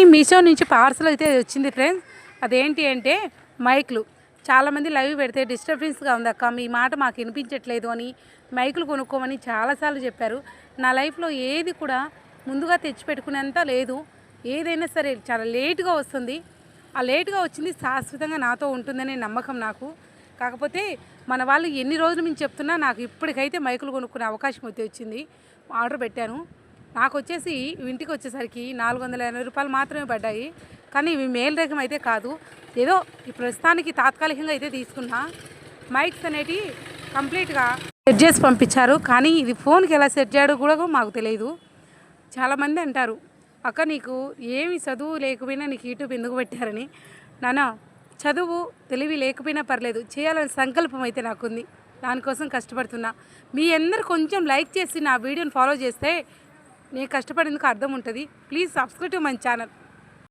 మీషో నుంచి పార్సల్ అయితే వచ్చింది ఫ్రెండ్స్. అదేంటి అంటే మైక్లు. చాలామంది లైవ్ పెడితే డిస్టర్బెన్స్గా ఉంది అక్క, మీ మాట మాకు వినిపించట్లేదు అని మైకులు కొనుక్కోమని చాలాసార్లు చెప్పారు. నా లైఫ్లో ఏది కూడా ముందుగా తెచ్చిపెట్టుకునేంత లేదు. ఏదైనా సరే చాలా లేటుగా వస్తుంది. ఆ లేటుగా వచ్చింది శాశ్వతంగా నాతో ఉంటుందనే నమ్మకం నాకు. కాకపోతే మన వాళ్ళు ఎన్ని రోజులు మేము చెప్తున్నా నాకు ఇప్పటికైతే మైకులు కొనుక్కునే అవకాశం అయితే వచ్చింది. ఆర్డర్ పెట్టాను. నాకు వచ్చేసి ఇంటికి వచ్చేసరికి 480 రూపాయలు మాత్రమే పడ్డాయి. కానీ ఇవి మేల్ రకం అయితే కాదు. ఏదో ఈ ప్రస్తుతానికి తాత్కాలికంగా అయితే తీసుకున్నా. మైక్స్ అనేటివి కంప్లీట్గా సెట్ చేసి పంపించారు. కానీ ఇది ఫోన్కి ఎలా సెట్ చేయడం కూడా మాకు తెలియదు. చాలామంది అంటారు, అక్క నీకు ఏమి చదువు లేకపోయినా నీకు యూట్యూబ్ ఎందుకు పెట్టారని. నాన్న, చదువు తెలివి లేకపోయినా పర్లేదు, చేయాలని సంకల్పం అయితే నాకుంది. దానికోసం కష్టపడుతున్నా. మీ అందరు కొంచెం లైక్ చేసి నా వీడియోని ఫాలో చేస్తే నేను కష్టపడేందుకు అర్థం ఉంటుంది. Please subscribe to my channel.